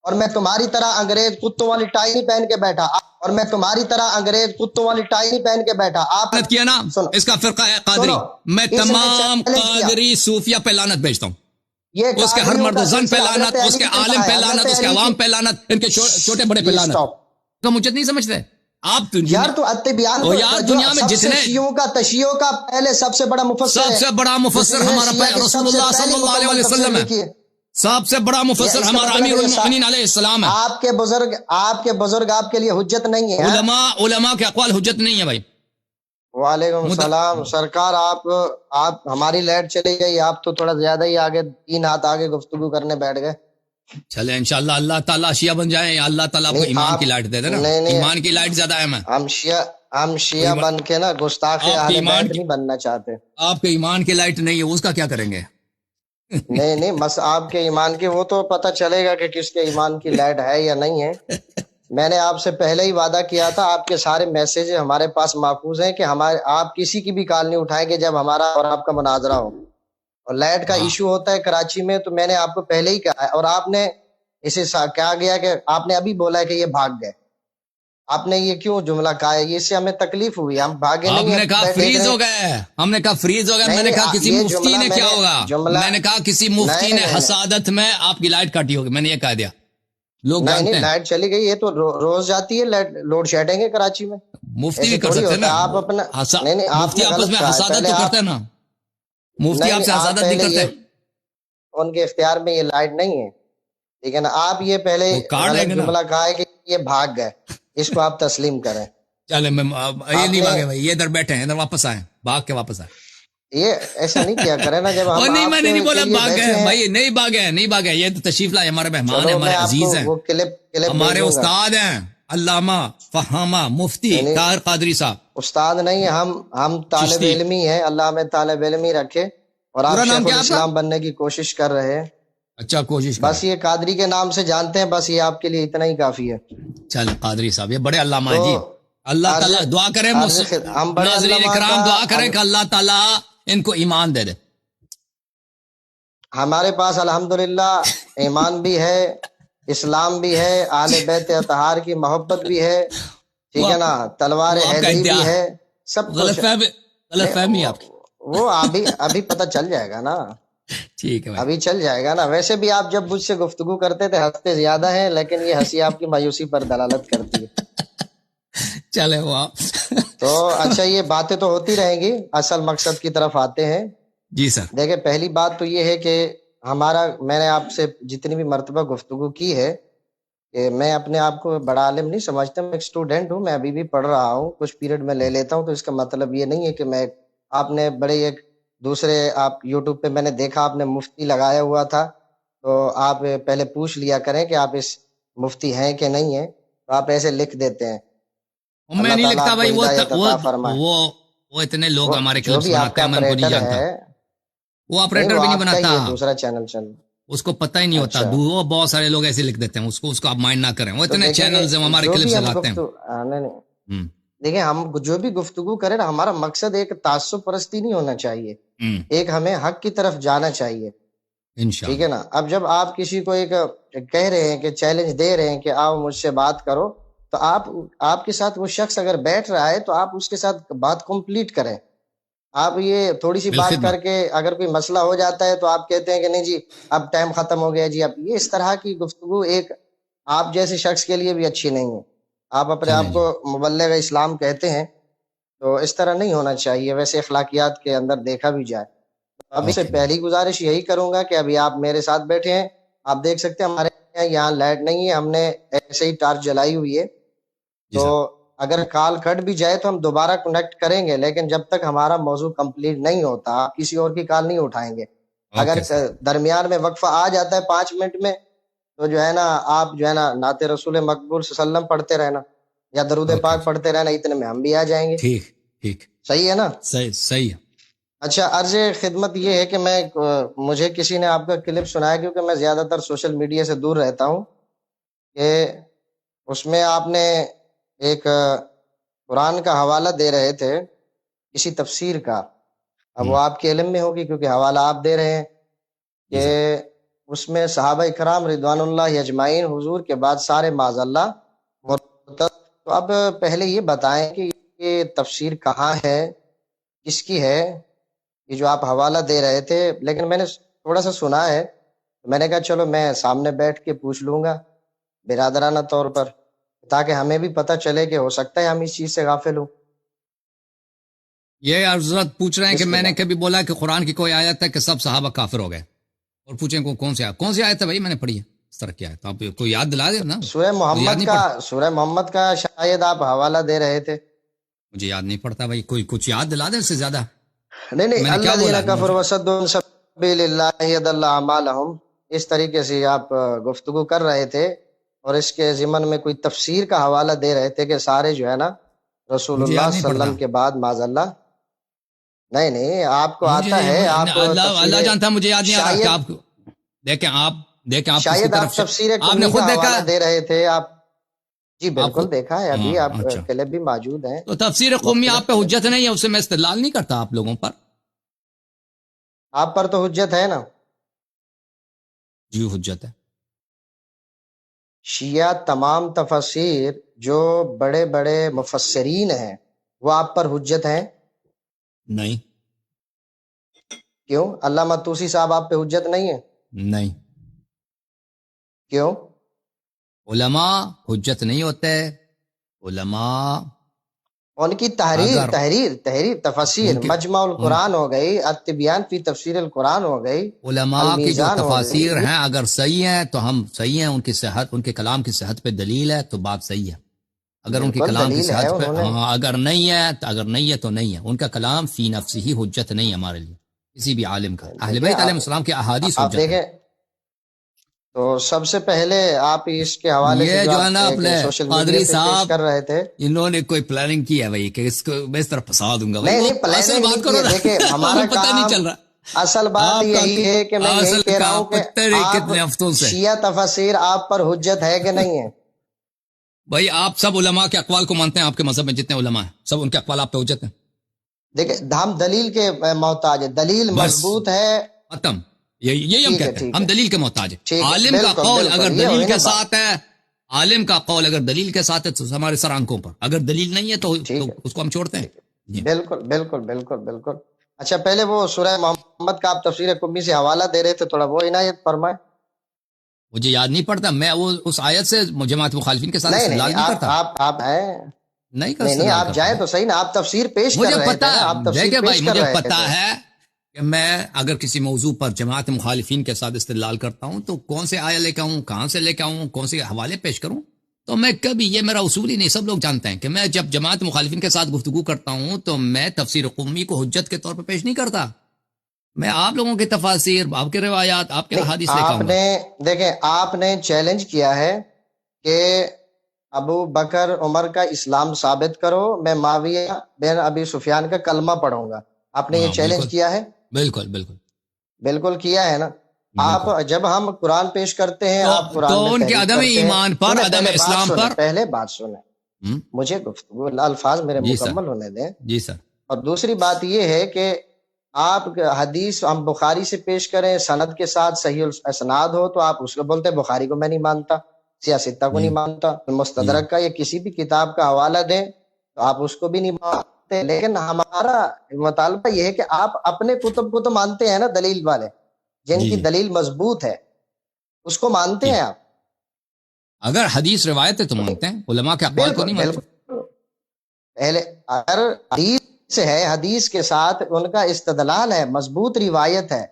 اور میں تمہاری طرح انگریز کتوں والی ٹائی نہیں پہن کے بیٹھا، اور میں تمہاری طرح انگریز کتوں والی ٹائی نہیں پہن کے بیٹھا. آپ لعنت کیا نا اس کا فرقہ ہے قادری. میں تمام قادری صوفیہ پہ لعنت بھیجتا ہوں. اس کے ہر مرد و زن پہ لعنت، اس کے عالم پہ لعنت، اس کے عوام پہ لعنت، ان کے چھوٹے بڑے پہ لعنت. تو مجھے نہیں سمجھتے آپ یار. تو اتبیان یار دنیا میں جتنے شیعوں کا تشیعوں کا پہلے سب سے بڑا مفسر، سب سے بڑا مفسر ہمارا رسول اللہ صلی اللہ علیہ وسلم ہے. سب سے بڑا مفسر ہمارا امیر المؤمنین علیہ السلام ہے. آپ کے بزرگ آپ کے لیے حجت نہیں ہے. علماء کے اقوال حجت نہیں ہے بھائی. وعلیکم السلام. سرکار آپ ہماری لائٹ چلی گئی، آپ تو تھوڑا زیادہ ہی آگے 3 ہاتھ آگے گفتگو کرنے بیٹھ گئے. چلے انشاءاللہ اللہ تعالیٰ شیعہ بن جائیں، اللہ تعالیٰ کو ایمان کی لائٹ دے دے نا. ایمان کی لائٹ زیادہ اہم ہے. ہم شیعہ بن کے نا گستاخ اہل بیت نہیں بننا چاہتے. آپ کے ایمان کی لائٹ نہیں ہے، اس کا کیا کریں گے؟ نہیں بس آپ کے ایمان کی وہ تو پتہ چلے گا کہ کس کے ایمان کی لائٹ ہے یا نہیں ہے. میں نے آپ سے پہلے ہی وعدہ کیا تھا، آپ کے سارے میسیج ہمارے پاس محفوظ ہیں کہ آپ کسی کی بھی کال نہیں اٹھائیں گے جب ہمارا اور آپ کا مناظرہ ہو. اور لائٹ کا ایشو ہوتا ہے کراچی میں تو میں نے آپ کو پہلے ہی کہا ہے، اور آپ نے اسے کہا گیا کہ آپ نے ابھی بولا ہے کہ یہ بھاگ گئے. آپ نے یہ کیوں جملہ کہا ہے؟ اس سے ہمیں تکلیف ہوئی، ہم بھاگے نہیں. ہم نے کہا فریز ہو گئے، ہم نے کہا فریز ہو گئے. میں نے کہا کسی مفتی نے کیا ہوگا، میں نے کہا کسی مفتی نے حسادت میں آپ کی لائٹ کاٹی ہوگی. میں نے یہ کہہ دیا. لوگ جانتے ہیں لائٹ چلی گئی، یہ تو روز جاتی ہے لائٹ. لوڈ شیڈنگ ہے کراچی میں. مفتی بھی کر سکتے ہیں نا. آپ اپنا مفتی آپس میں حسادت تو کرتے ہیں نا. مفتی آپ سے حسادت نہیں کرتے. ان کے اختیار میں یہ لائٹ نہیں ہے، ٹھیک ہے نا. آپ یہ پہلے جملہ کہا ہے کہ یہ بھاگ گئے، اس کو آپ تسلیم کریں. چلے میں یہ نہیں بھاگے بھائی، یہ ادھر بیٹھے ہیں، ادھر واپس آئے، بھاگ کے واپس آئے. یہ ایسا نہیں کیا کرے نا. جب ہم نہیں میں نے نہیں بولا بھاگ گئے بھائی، نہیں بھاگے. یہ تو تشریف لائے، ہمارے مہمان ہیں، ہمارے عزیز ہیں، ہمارے استاد ہیں، علامہ فہامہ مفتی طاہر قادری صاحب. استاد نہیں، ہم طالب علمی ہیں. اللہ میں طالب علمی رکھے. اور آپ شیخ الاسلام بننے کی کوشش کر رہے ہیں. اچھا کوشش بس یہ قادری کے نام سے جانتے ہیں، بس یہ آپ کے لیے اتنا ہی کافی ہے. چل قادری صاحب یہ بڑے علامہ ہیں جی. اللہ تعالیٰ دعا کریں، ناظرین کرام دعا کریں کہ اللہ تعالیٰ ان کو ایمان دے دے. ہمارے پاس الحمدللہ ایمان بھی ہے، اسلام بھی ہے، اہل بیت اطہار کی محبت بھی ہے، ٹھیک ہے نا، تلوار حیدری بھی ہے، سب کچھ. غلط فہمی آپ کی وہ ابھی پتہ چل جائے گا نا. ٹھیک ہے ابھی چل جائے گا نا. ویسے بھی آپ جب مجھ سے گفتگو کرتے تھے ہنستے زیادہ ہیں، لیکن یہ ہنسی آپ کی مایوسی پر دلالت کرتی ہے. چلے وہ تو اچھا یہ باتیں تو ہوتی رہیں گی، اصل مقصد کی طرف آتے ہیں. جی سر. دیکھیں پہلی بات تو یہ ہے کہ میں نے آپ سے جتنی بھی مرتبہ گفتگو کی ہے کہ میں اپنے آپ کو بڑا عالم نہیں سمجھتا. میں ایک اسٹوڈنٹ ہوں، میں ابھی بھی پڑھ رہا ہوں، کچھ پیریڈ میں لے لیتا ہوں. تو اس کا مطلب یہ نہیں ہے کہ میں آپ نے بڑے ایک دوسرے آپ یوٹیوب پہ میں نے دیکھا آپ نے مفتی لگایا ہوا تھا، تو آپ پہلے پوچھ لیا کریں کہ آپ اس مفتی ہیں کہ نہیں ہیں. تو آپ ایسے لکھ دیتے ہیں. میں نہیں لکھتا بھائی. وہ اتنے لوگ ہمارے کلپس بناتے ہیں، میں ان کو نہیں جانتا. وہ آپریٹر بھی نہیں بناتا، دوسرا چینل چل اس کو پتہ ہی نہیں ہوتا. وہ بہت سارے لوگ ایسے لکھ دیتے ہیں، اس کو آپ مائنڈ نہ کریں. وہ اتنے چینلز ہیں ہمارے کلپس لگاتے ہیں. دیکھیں ہم جو بھی گفتگو کریں نا، ہمارا مقصد ایک تعصب پرستی نہیں ہونا چاہیے. ایک ہمیں حق کی طرف جانا چاہیے، ٹھیک ہے نا. اب جب آپ کسی کو ایک کہہ رہے ہیں کہ چیلنج دے رہے ہیں کہ آؤ مجھ سے بات کرو، تو آپ کے ساتھ وہ شخص اگر بیٹھ رہا ہے تو آپ اس کے ساتھ بات کمپلیٹ کریں. آپ یہ تھوڑی سی بات کر کے اگر کوئی مسئلہ ہو جاتا ہے تو آپ کہتے ہیں کہ نہیں جی اب ٹائم ختم ہو گیا جی. اب یہ اس طرح کی گفتگو ایک آپ جیسے شخص کے لیے بھی اچھی نہیں ہے. آپ اپنے آپ کو مبلغ اسلام کہتے ہیں، تو اس طرح نہیں ہونا چاہیے. ویسے اخلاقیات کے اندر دیکھا بھی جائے. ابھی سے پہلی گزارش یہی کروں گا کہ ابھی آپ میرے ساتھ بیٹھے ہیں، آپ دیکھ سکتے ہیں ہمارے یہاں لائٹ نہیں ہے، ہم نے ایسے ہی ٹارچ جلائی ہوئی ہے. تو اگر کال کٹ بھی جائے تو ہم دوبارہ کنیکٹ کریں گے، لیکن جب تک ہمارا موضوع کمپلیٹ نہیں ہوتا کسی اور کی کال نہیں اٹھائیں گے. اگر درمیان میں وقفہ آ جاتا ہے 5 منٹ میں، تو جو ہے نا آپ جو ہے نا نعت رسول مقبول صلی اللہ علیہ وسلم پڑھتے رہنا یا درود پاک پڑھتے رہنا، اتنے میں ہم بھی آ جائیں گے. ٹھیک صحیح ہے نا؟ صحیح ہے. اچھا عرض خدمت یہ ہے کہ مجھے کسی نے آپ کا کلپ سنایا، کیونکہ میں زیادہ تر سوشل میڈیا سے دور رہتا ہوں، کہ اس میں آپ نے ایک قرآن کا حوالہ دے رہے تھے کسی تفسیر کا. اب وہ آپ کے علم میں ہوگی کیونکہ حوالہ آپ دے رہے ہیں کہ اس میں صحابہ کرام رضوان اللہ اجمعین حضور کے بعد سارے معاذ اللہ مرتد. تو اب پہلے یہ بتائیں کہ یہ تفسیر کہاں ہے، کس کی ہے، یہ جو آپ حوالہ دے رہے تھے. لیکن میں نے تھوڑا سا سنا ہے، میں نے کہا چلو میں سامنے بیٹھ کے پوچھ لوں گا برادرانہ طور پر، تاکہ ہمیں بھی پتہ چلے کہ ہو سکتا ہے ہم اس چیز سے غافل ہوں. یہ حضرت پوچھ رہے ہیں کہ میں نے کبھی بولا کہ قرآن کی کوئی آیت ہے کہ سب صحابہ کافر ہو گئے، اور پوچھیں کون سی آیت ہے بھائی، میں نے پڑھی ہے اس طرح کیا ہے، تو آپ کوئی یاد دلا دے نا. سورہ محمد کا شاید آپ حوالہ دے رہے تھے. مجھے یاد نہیں پڑتا بھائی، کوئی کچھ یاد دلا دے اس سے زیادہ. نہیں الذین کفروا وصدوا عن سبیل اللہ یضل اعمالهم، اس طریقے سے آپ گفتگو کر رہے تھے، اور اس کے ضمن میں کوئی تفسیر کا حوالہ دے رہے تھے کہ سارے جو ہے نا رسول اللہ صلی اللہ علیہ وسلم کے بعد معاذ اللہ. نہیں آپ کو آتا ہے، آپ اللہ جانتا، مجھے یاد نہیں آ رہا کہ آپ دیکھیں شاید آپ تفسیر آپ نے خود دیکھا دے رہے تھے آپ. جی بالکل دیکھا ہے، ابھی آپ کلپ بھی موجود ہیں. تو تفسیر قومی آپ پہ حجت نہیں ہے، اس سے میں استدلال نہیں کرتا آپ لوگوں پر. آپ پر تو حجت ہے نا. جی حجت ہے. شیعہ تمام تفاسیر جو بڑے بڑے مفسرین ہیں وہ آپ پر حجت ہیں؟ نہیں. کیوں؟ علامہ طوسی صاحب آپ پہ حجت نہیں ہے؟ نہیں. کیوں؟ علماء حجت نہیں ہوتے. علماء ان کی تحریر تفسیر مجمع القرآن ہو گئی، التبیان فی تفسیر القرآن ہو گئی، علماء کی جو تفاسیر ہیں اگر صحیح ہیں تو ہم صحیح ہیں، ان کی صحت، ان کے کلام کی صحت پہ دلیل ہے تو بات صحیح ہے. اگر ان کے کلام کی صحت پہ اگر نہیں ہے تو نہیں ہے. ان کا کلام فی نفسہ ہی حجت نہیں ہے ہمارے لیے کسی بھی عالم کا. اہل بیت علیہ السلام کے احادیث حجت ہے. تو سب سے پہلے آپ اس کے حوالے سے جو ہے نا اپنے قادری صاحب کر رہے تھے، انہوں نے کوئی پلاننگ کی ہے بھائی کہ اس کو میں اس طرح پھنسا دوں گا. نہیں پلاننگ نہیں کی ہے. دیکھیں ہمارا پتہ نہیں چل رہا. اصل بات یہی ہے کہ میں یہی کہہ رہا ہوں کہ کتنے ہفتوں سے شیعہ تفاسیر آپ پر حجت ہے کہ نہیں ہے؟ بھائی آپ سب علماء کے اقوال کو مانتے ہیں، آپ کے مذہب میں جتنے علماء ہیں سب ان کے اقوال آپ پہ حجت ہیں. دیکھیں ہم دلیل کے محتاج ہیں، دلیل مضبوط ہے ختم. یہی ہم کہتے ہیں، ہم دلیل کے محتاج ہیں. عالم کا قول اگر دلیل کے ساتھ ہے، عالم کا قول اگر دلیل کے ساتھ ہے تو ہمارے سر آنکھوں پر، اگر دلیل نہیں ہے تو اس کو ہم چھوڑتے ہیں. بالکل. اچھا پہلے وہ سورہ محمد کا آپ تفسیر قمی سے حوالہ دے رہے تھے، تھوڑا وہ عنایت فرمائیں. مجھے یاد نہیں پڑتا، میں وہ اس آیت سے جماعت مخالفین کے ساتھ استدلال نہیں کرتا. آپ ہیں نہیں آپ جائیں تو صحیح نا، آپ تفسیر پیش کر رہے تھے. دیکھیں بھائی مجھے پتا ہے کہ میں اگر کسی موضوع پر جماعت مخالفین کے ساتھ استدلال کرتا ہوں تو کون سے آیا لے کے آؤں، کہاں سے لے کے آؤں، کون سے حوالے پیش کروں، تو میں کبھی، یہ میرا اصول ہی نہیں، سب لوگ جانتے ہیں کہ میں جب جماعت مخالفین کے ساتھ گفتگو کرتا ہوں تو میں تفسیر قمی کو حجت کے طور پر پیش نہیں کرتا. میں آپ لوگوں کی تفاسیر، آپ کے روایات، آپ کے احادیث لے کے آؤں گا. دیکھیں آپ نے چیلنج کیا ہے کہ ابو بکر عمر کا اسلام ثابت کرو، میں معاویہ بن ابی سفیان کا کلمہ پڑھوں گا. آپ نے یہ چیلنج کیا ہے؟ بالکل کیا ہے نا. آپ جب ہم قرآن پیش کرتے ہیں آپ قرآن تو ان کے عدم ایمان پر، عدم اسلام پر. پہلے بات سنیں، مجھے گفتگو الفاظ میرے مکمل ہونے دیں. جی سر. اور دوسری بات یہ ہے کہ آپ حدیث ہم بخاری سے پیش کریں سند کے ساتھ صحیح اسناد ہو تو آپ اس کو بولتے ہیں بخاری کو میں نہیں مانتا، سیاستہ کو نہیں مانتا، مستدرک کا یا کسی بھی کتاب کا حوالہ دیں تو آپ اس کو بھی نہیں مانتے. لیکن ہمارا مطالبہ یہ ہے کہ آپ اپنے کتب کو تو مانتے ہیں نا، دلیل والے جن کی دلیل مضبوط ہے اس کو مانتے ہیں آپ. اگر حدیث روایت ہے تو مانتے ہیں، علماء کے اقوال کو نہیں مانتے. پہلے اگر حدیث ہے، حدیث کے ساتھ ان کا استدلال ہے، مضبوط روایت ہے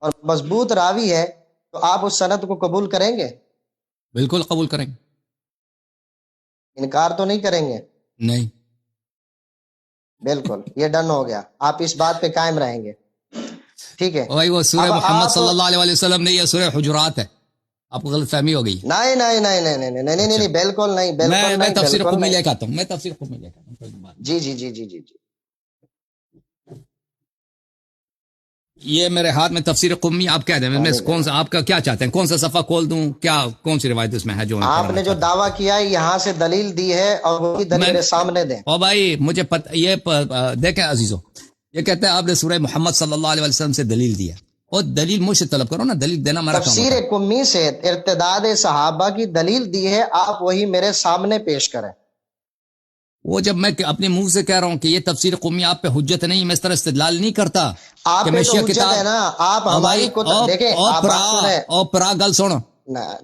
اور مضبوط راوی ہے تو آپ اس سند کو قبول کریں گے؟ بالکل قبول کریں گے. انکار تو نہیں کریں گے؟ نہیں. بالکل، یہ ڈن ہو گیا، آپ اس بات پہ قائم رہیں گے. ٹھیک ہے بھائی، وہ سورہ محمد صلی اللہ علیہ وسلم نہیں، یہ سورہ حجرات ہے، آپ کو غلط فہمی ہو گئی. نہیں بالکل نہیں. میں تفسیر قمی لے کے آتا ہوں، جی. یہ میرے ہاتھ میں تفسیر قمی، آپ کہہ دیں میں کون سا، آپ کا کیا چاہتے ہیں، کون سا صفحہ کھول دوں، کیا کون سی روایت اس میں ہے جو آپ نے جو دعویٰ کیا ہے یہاں سے دلیل دی ہے اور وہی دلیل میرے سامنے دیں. او بھائی مجھے یہ دیکھیں عزیزو، یہ کہتے ہیں آپ نے سورہ محمد صلی اللہ علیہ وسلم سے دلیل دیا، اور دلیل مجھ سے طلب کرو نا، دلیل دینا میرا کام تفسیر قمی سے ارتداد صحابہ کی دلیل دی ہے، آپ وہی میرے سامنے پیش کریں۔ وہ جب میں اپنے منہ سے کہہ رہا ہوں کہ یہ تفسیر قمی آپ پہ حجت نہیں، میں اس طرح استدلال نہیں کرتا آپ پہ تو حجت ہے نا، آپ ہماری دیکھیں اور پرا گل سنو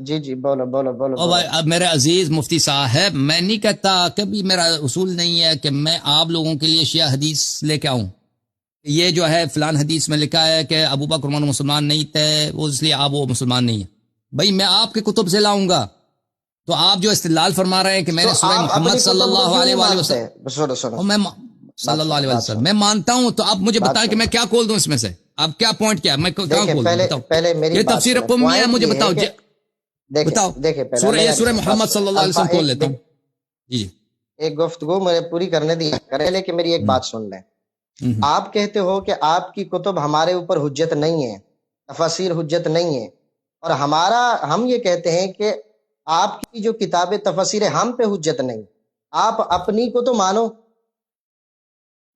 جی جی بولو بولو بولو۔ اب میرے عزیز مفتی صاحب، میں نہیں کہتا، کبھی میرا اصول نہیں ہے کہ میں آپ لوگوں کے لیے شیعہ حدیث لے کے آؤں، یہ جو ہے فلان حدیث میں لکھا ہے کہ ابو بکر عمر مسلمان نہیں تھے، وہ اس لیے آپ وہ مسلمان نہیں ہیں۔ بھائی میں آپ کے کتب سے لاؤں گا، تو آپ جو استدلال فرما رہے ہیں کہ میں نے سورہ محمد صلی اللہ علیہ وآلہ وسلم، میں صلی اللہ علیہ وسلم میں مانتا ہوں، تو آپ مجھے بتائیں کہ میں کیا کھول دوں اس میں سے، آپ کیا پوائنٹ کیا ہے، میں کہاں کھول دوں؟ پہلے یہ تفسیر قمی ہے، مجھے بتاؤ بتاؤ، سورہ محمد صلی اللہ علیہ وسلم کھول لیتا ہوں۔ جی ایک گفتگو مجھے پوری کرنے دی کرے، لیکن میری ایک بات سن لیں۔ آپ کہتے ہو کہ آپ کی کتب ہمارے اوپر حجت نہیں ہے، تفاسیر حجت نہیں ہے، اور ہم یہ کہتے ہیں کہ آپ کی جو کتاب تفاسیر ہم پہ حجت نہیں۔ آپ اپنی کو تو مانو،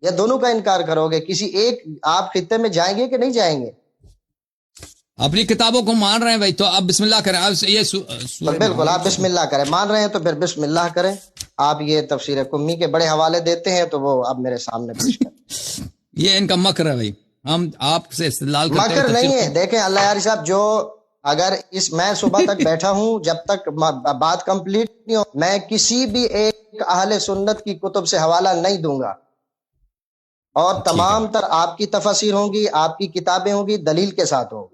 یا دونوں کا انکار کرو گے؟ کسی ایک آپ خطے میں جائیں گے کہ نہیں جائیں گے؟ اپنی کتابوں کو مان رہے ہیں بھائی، تو آپ بسم اللہ کریں۔ بالکل آپ بسم اللہ کریں، مان رہے ہیں تو پھر بسم اللہ کریں۔ آپ یہ تفسیر قمی کے بڑے حوالے دیتے ہیں تو وہ اب میرے سامنے پیش کریں۔ یہ ان کا مکر ہے بھائی، ہم آپ سے استدلال کرتے ہیں، مکر نہیں ہے۔ دیکھیں اللہ یاری صاحب، جو اگر میں صبح تک بیٹھا ہوں، جب تک بات کمپلیٹ نہیں ہو، میں کسی بھی ایک اہل سنت کی کتب سے حوالہ نہیں دوں گا، اور تمام تر آپ کی تفاسیر ہوں گی، آپ کی کتابیں ہوں گی، دلیل کے ساتھ ہوں گی۔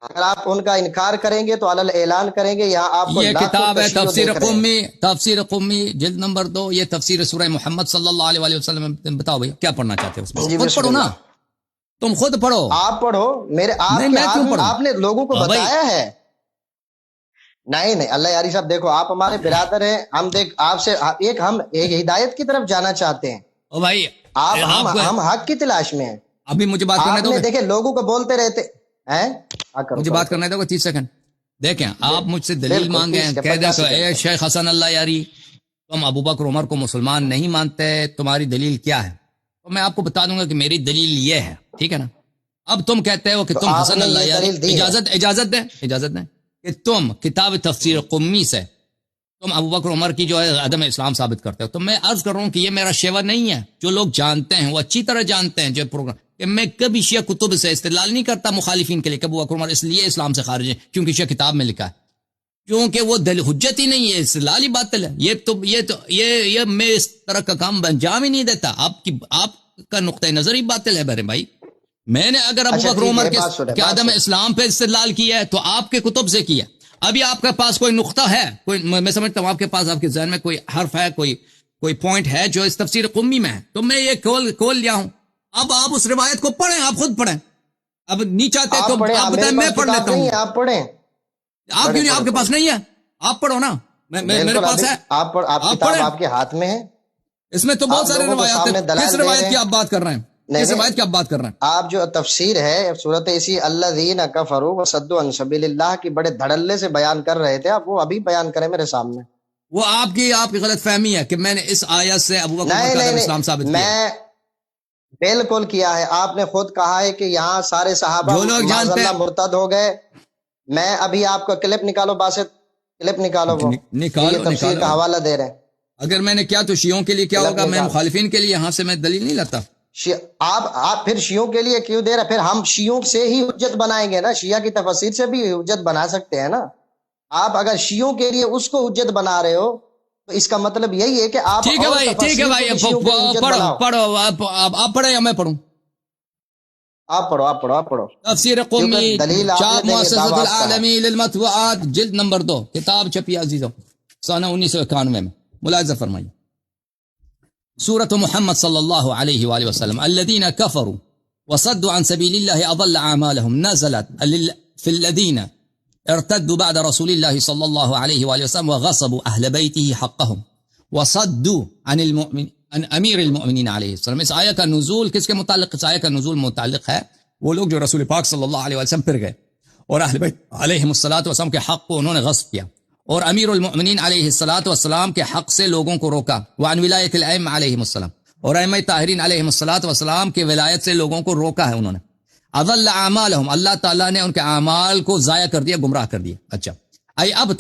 اگر آپ ان کا انکار کریں گے تو علل اعلان کریں گے، یہاں آپ کو یہ کتاب ہے تفسیر قمی جلد نمبر 2، یہ تفسیر سورہ محمد صلی اللہ علیہ وسلم۔ بتاؤ بھائی کیا پڑھنا چاہتے ہیں اس میں؟ خود پڑھو نا، تم خود پڑھو، آپ پڑھو، آپ نے لوگوں کو بتایا ہے؟ نہیں اللہ یاری صاحب، دیکھو آپ ہمارے برادر ہیں، ہم آپ سے ہم ایک ہدایت کی طرف جانا چاہتے ہیں بھائی، ہم حق کی تلاش میں ہیں۔ ابھی مجھے بات کرنے دو، دیکھیں لوگوں کو بولتے رہتے ہیں، مجھے بات کرنے دو 30 سیکنڈ۔ دیکھیں آپ مجھ سے دلیل مانگے ہیں، کہہ دیں تو اے شیخ حسن اللہ یاری، تم ابو بکر عمر کو مسلمان نہیں مانتے، تمہاری دلیل کیا ہے؟ تو میں آپ کو بتا دوں گا کہ میری دلیل یہ ہے، ٹھیک ہے نا؟ اب تم کہتے ہو کہ تم حسن اللہ یاری، اجازت دیں کہ تم کتاب تفسیر قمی سے تم ابو بکر عمر کی جو ہے عدم اسلام ثابت کرتے ہو، تو میں عرض کر رہا ہوں کہ یہ میرا شیوا نہیں ہے۔ جو لوگ جانتے ہیں وہ اچھی طرح جانتے ہیں، جو پروگرام کہ میں کبھی شیعہ کتب سے استدلال نہیں کرتا مخالفین کے لیے کہ ابو بکر عمر اس لیے اسلام سے خارج ہے کیونکہ شیعہ کتاب میں لکھا ہے، کیونکہ وہ حجت ہی نہیں ہے، استدلال ہی باطل ہے۔ یہ میں اس طرح کا کام انجام ہی نہیں دیتا، آپ کا نقطہ نظر ہی باطل ہے میرے بھائی۔ میں نے اگر ابو بکر عمر کے عدم اسلام پہ استدلال کیا ہے تو آپ کے کتب سے کیا۔ ابھی آپ کے پاس کوئی نقطہ ہے، میں سمجھتا ہوں آپ کے پاس، آپ کے ذہن میں کوئی حرف ہے، کوئی پوائنٹ ہے جو اس تفسیر قمی میں ہے، تو میں یہ کھول لیا ہوں۔ اب آپ اس روایت کو پڑھیں، آپ خود پڑھیں۔ اب نہیں چاہتے تو آپ بتائیں، میں پڑھ لیتا ہوں۔ آپ پڑھیں، آپ کیوں نہیں؟ آپ کے پاس نہیں ہے، آپ پڑھو نا، میرے پاس ہے، آپ پڑھیں، آپ کے ہاتھ میں ہے۔ اس میں تو بہت سارے روایات ہیں، کس روایت کی آپ بات کر رہے ہیں؟ کس روایت کی آپ بات کر رہے ہیں؟ آپ جو تفسیر ہے صورت اسی الذین کفروا وصدوا عن سبیل اللہ کی بڑے دھڑلے سے بیان کر رہے تھے، آپ وہ ابھی بیان کریں میرے سامنے۔ وہ آپ کی غلط فہمی ہے کہ میں نے اس آیت سے ابو بکر عمر کا اسلام ثابت کیا۔ میں بالکل کیا ہے، آپ نے خود کہا ہے کہ یہاں سارے صحابہ مرتد ہو گئے۔ میں ابھی آپ کا کلپ نکالو، باسط کلپ نکالو، وہ تفسیر کا حوالہ دے رہے ہیں۔ اگر میں نے کیا تو شیعوں کے لیے کیا ہوگا؟ میں مخالفین کے لیے یہاں سے میں دلیل نہیں لاتا۔ آپ پھر شیعوں کے لیے کیوں دے رہے؟ پھر ہم شیعوں سے ہی حجت بنائیں گے نا، شیعہ کی تفسیر سے بھی حجت بنا سکتے ہیں نا۔ آپ اگر شیعوں کے لیے اس کو حجت بنا رہے ہو تو اس کا مطلب یہی ہے کہ آپ ٹھیک ہے بھائی پڑھو، آپ پڑھیں یا میں پڑھوں؟ آپ پڑھو۔ تفسیر قمی چاپ مؤسسۃ العالمی للمطبوعات جلد نمبر 2، کتاب چھپی عزیزو سنہ 1991 میں۔ ملاحظہ فرمائیے، سورۃ محمد صلی اللہ علیہ وآلہ وسلم الذین کفروا وصدوا عن سبیل اللہ اضل اعمالهم نزلت فی الذین ارتدوا بعد رسول اللہ صلی اللہ علیہ وآلہ وسلم وغصبوا اہل بیتہ حقهم وصدوا عن امیر المؤمنین علیہ السلام۔ اس آیہ کا نزول کس کے متعلق؟ اس آیہ کا نزول متعلق ہے وہ لوگ جو رسول پاک صلی اللہ علیہ وسلم پھر گئے اور اہل بیت علیہم الصلوۃ والسلام کے حق کو انہوں نے غصب کیا، اور امیر المؤمنین علیہ الصلوۃ والسلام کے حق سے لوگوں کو روکا، وعن ولایت الائمہ علیہم السلام، اور ائمہ طاہرین علیہم الصلوۃ والسلام کے ولایت سے لوگوں کو روکا ہے انہوں نے۔ اضل اعمالهم اللہ تعالیٰ نے ان کے اعمال کو ضائع کر دیا، گمراہ کر دیا. اچھا اب